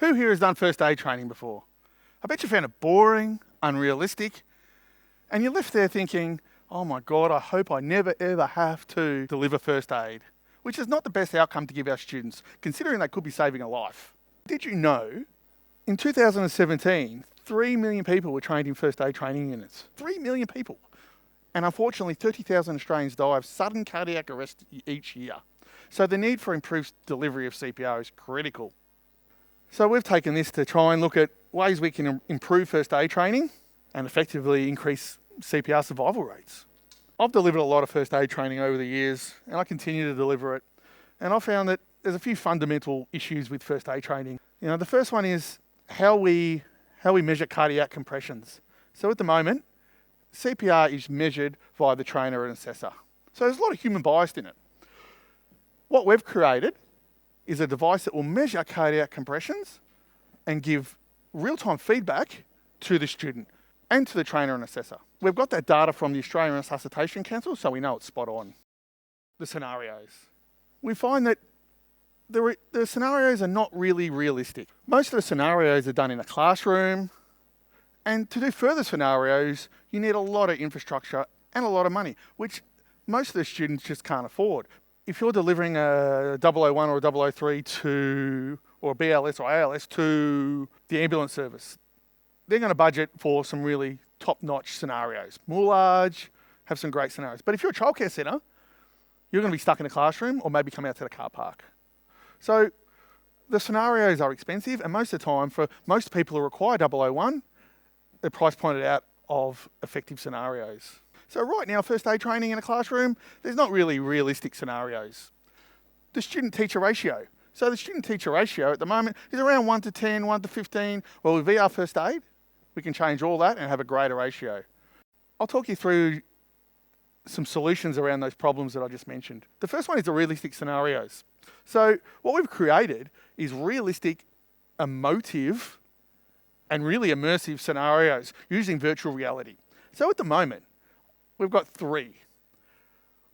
Who here has done first aid training before? I bet you found it boring, unrealistic, and you left there thinking, oh my God, I hope I never ever have to deliver first aid, which is not the best outcome to give our students, considering they could be saving a life. Did you know, in 2017, 3 million people were trained in first aid training units. 3 million people. And unfortunately, 30,000 Australians die of sudden cardiac arrest each year. So the need for improved delivery of CPR is critical. So we've taken this to try and look at ways we can improve first aid training and effectively increase CPR survival rates. I've delivered a lot of first aid training over the years, and I continue to deliver it. And I found that there's a few fundamental issues with first aid training. The first one is how we measure cardiac compressions. So at the moment, CPR is measured via the trainer and assessor. So there's a lot of human bias in it. What we've created is a device that will measure cardiac compressions and give real-time feedback to the student and to the trainer and assessor. We've got that data from the Australian Resuscitation Council, so we know it's spot on. The scenarios. We find that the scenarios are not really realistic. Most of the scenarios are done in a classroom, and to do further scenarios, you need a lot of infrastructure and a lot of money, which most of the students just can't afford. If you're delivering a 001 or a 003 or a BLS or ALS to the ambulance service, they're going to budget for some really top-notch scenarios. Moulage, have some great scenarios. But if you're a childcare centre, you're going to be stuck in a classroom or maybe come out to the car park. So the scenarios are expensive, and most of the time, for most people who require 001, the price pointed out of effective scenarios. So right now, first aid training in a classroom, there's not really realistic scenarios. The student-teacher ratio. So the student-teacher ratio at the moment is around 1 to 10, 1 to 15. Well, with VR first aid, we can change all that and have a greater ratio. I'll talk you through some solutions around those problems that I just mentioned. The first one is the realistic scenarios. So what we've created is realistic, emotive, and really immersive scenarios using virtual reality. So at the moment, we've got 3.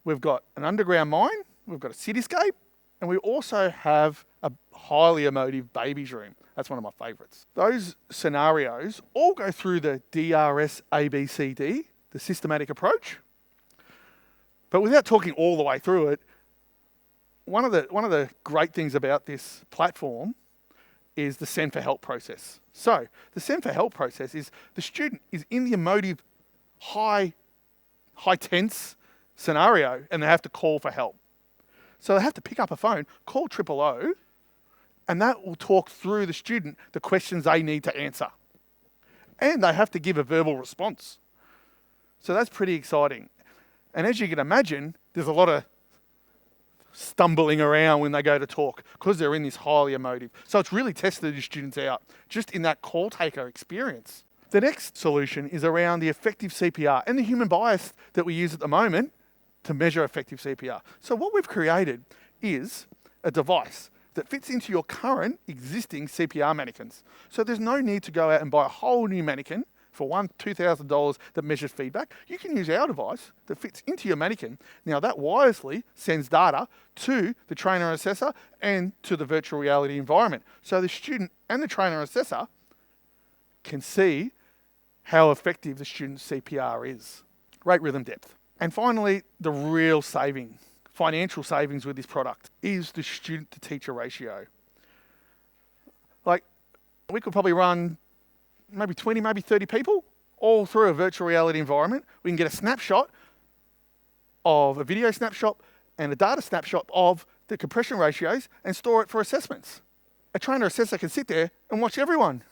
We've got an underground mine, we've got a cityscape, and we also have a highly emotive baby's room. That's one of my favourites. Those scenarios all go through the DRS ABCD, the systematic approach. But without talking all the way through it, one of the great things about this platform is the Send for Help process. So the Send for Help process is the student is in the emotive, high tense scenario, and they have to call for help. So they have to pick up a phone, call 000, and that will talk through the student the questions they need to answer. And they have to give a verbal response. So that's pretty exciting. And as you can imagine, there's a lot of stumbling around when they go to talk because they're in this highly emotive. So it's really tested the students out just in that call taker experience. The next solution is around the effective CPR and the human bias that we use at the moment to measure effective CPR. So what we've created is a device that fits into your current existing CPR mannequins. So there's no need to go out and buy a whole new mannequin for $2,000 that measures feedback. You can use our device that fits into your mannequin. Now that wirelessly sends data to the trainer assessor and to the virtual reality environment. So the student and the trainer assessor can see how effective the student's CPR is. Rate rhythm depth. And finally, the real financial savings with this product is the student to teacher ratio. Like, we could probably run maybe 20, maybe 30 people all through a virtual reality environment. We can get a snapshot of a video snapshot and a data snapshot of the compression ratios and store it for assessments. A trainer assessor can sit there and watch everyone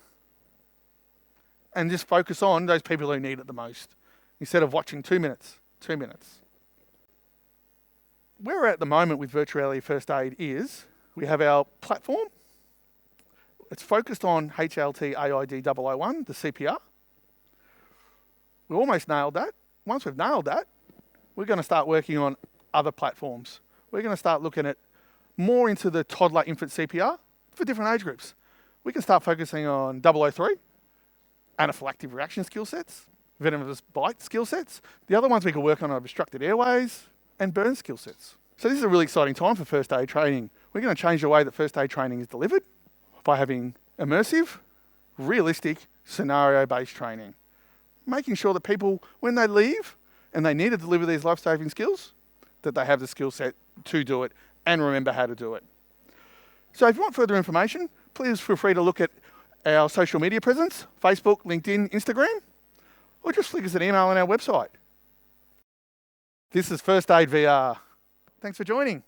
and just focus on those people who need it the most instead of watching 2 minutes. Where we're at the moment with virtual reality first aid is we have our platform. It's focused on HLT AID 001, the CPR. We almost nailed that. Once we've nailed that, we're going to start working on other platforms. We're going to start looking at more into the toddler infant CPR for different age groups. We can start focusing on 003, anaphylactic reaction skill sets, venomous bite skill sets. The other ones we can work on are obstructed airways and burn skill sets. So this is a really exciting time for first aid training. We're going to change the way that first aid training is delivered by having Immersive, realistic, scenario-based training. Making sure that people, when they leave and they need to deliver these life-saving skills, that they have the skill set to do it and remember how to do it. So if you want further information, please feel free to look at our social media presence, Facebook, LinkedIn, Instagram, or just flick us an email on our website. This is First Aid VR. Thanks for joining.